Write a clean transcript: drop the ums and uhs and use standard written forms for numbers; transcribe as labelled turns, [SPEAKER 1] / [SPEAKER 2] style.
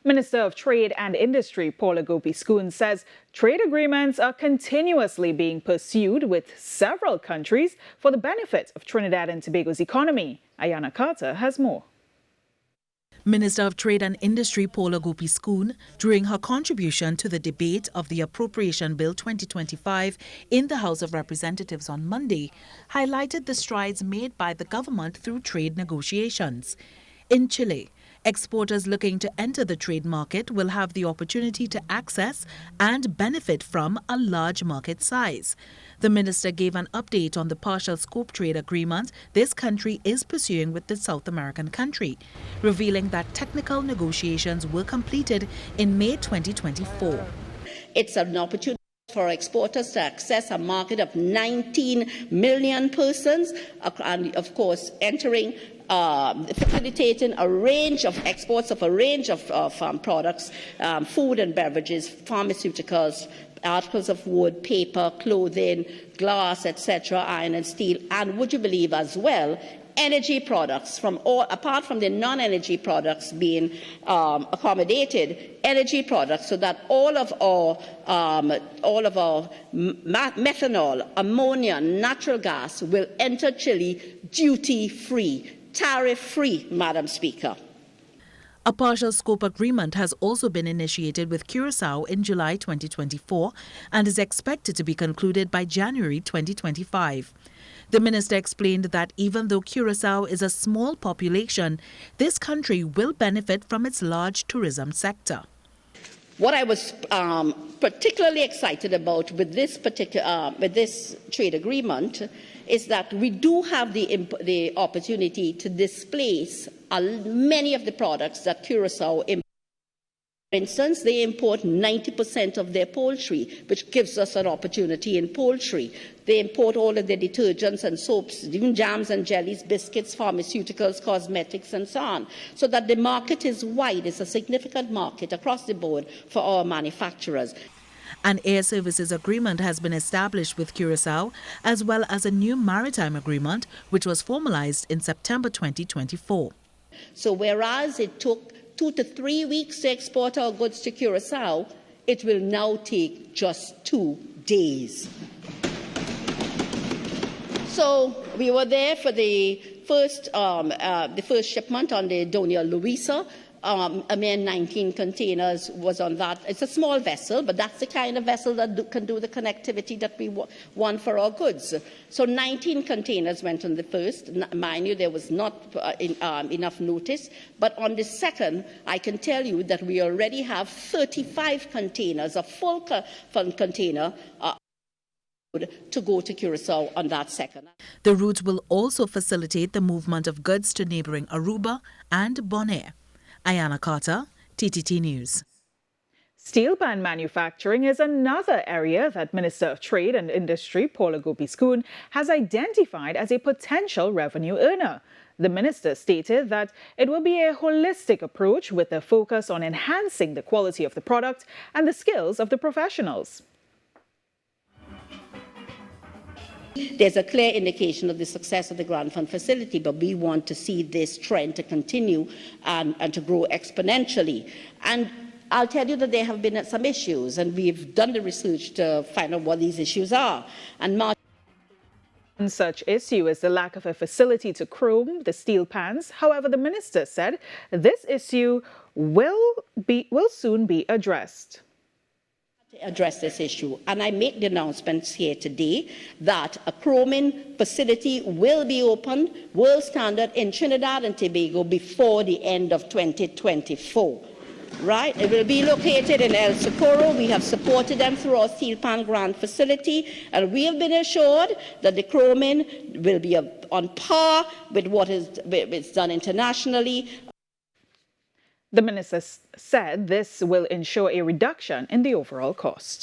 [SPEAKER 1] Minister of Trade and Industry Paula Gopee-Scoon says trade agreements are continuously being pursued with several countries for the benefit of Trinidad and Tobago's economy. Ayanna Carter has more.
[SPEAKER 2] Minister of Trade and Industry Paula Gopee-Scoon, during her contribution to the debate of the Appropriation Bill 2025 in the House of Representatives on Monday, highlighted the strides made by the government through trade negotiations. In Chile, exporters looking to enter the trade market will have the opportunity to access and benefit from a large market size. The minister gave an update on the partial scope trade agreement this country is pursuing with the South American country, revealing that technical negotiations were completed in May 2024.
[SPEAKER 3] It's an opportunity for exporters to access a market of 19 million persons, and of course facilitating a range of exports of a range of products, food and beverages, pharmaceuticals, articles of wood, paper, clothing, glass, etc., iron and steel, and would you believe as well, energy products, apart from the non-energy products being accommodated, energy products, so that all of our methanol, ammonia, natural gas will enter Chile duty-free, tariff-free, Madam Speaker.
[SPEAKER 2] A partial scope agreement has also been initiated with Curacao in July 2024 and is expected to be concluded by January 2025. The minister explained that even though Curacao is a small population, this country will benefit from its large tourism sector.
[SPEAKER 3] What I was particularly excited about with this trade agreement is that we do have the opportunity to displace many of the products that Curacao imports. For instance, they import 90% of their poultry, which gives us an opportunity in poultry. They import all of their detergents and soaps, even jams and jellies, biscuits, pharmaceuticals, cosmetics, and so on. So that the market is wide. It's a significant market across the board for our manufacturers.
[SPEAKER 2] An air services agreement has been established with Curacao, as well as a new maritime agreement, which was formalized in September 2024.
[SPEAKER 3] So whereas it took 2 to 3 weeks to export our goods to Curacao, it will now take just 2 days. So we were there for the first shipment on the Donia Luisa. A mere 19 containers was on that. It's a small vessel, but that's the kind of vessel that can do the connectivity that we want for our goods. So 19 containers went on the first. Mind you, there was not enough notice. But on the second, I can tell you that we already have 35 containers, a full container, to go to Curacao on that second.
[SPEAKER 2] The route will also facilitate the movement of goods to neighboring Aruba and Bonaire. Ayanna Carter, TTT News.
[SPEAKER 1] Steel pan manufacturing is another area that Minister of Trade and Industry Paula Gopee-Scoon has identified as a potential revenue earner. The minister stated that it will be a holistic approach with a focus on enhancing the quality of the product and the skills of the professionals.
[SPEAKER 3] There's a clear indication of the success of the Grant Fund facility, but we want to see this trend to continue and to grow exponentially. And I'll tell you that there have been some issues, and we've done the research to find out what these issues are. And
[SPEAKER 1] one such issue is the lack of a facility to chrome the steel pans. However, the minister said this issue will soon be addressed.
[SPEAKER 3] Address this issue, and I make the announcements here today that a chroming facility will be opened, world standard, in Trinidad and Tobago before the end of 2024. Right? It will be located in El Socorro. We have supported them through our steel pan grant facility, and we have been assured that the chroming will be on par with what is done internationally.
[SPEAKER 1] The minister said this will ensure a reduction in the overall cost.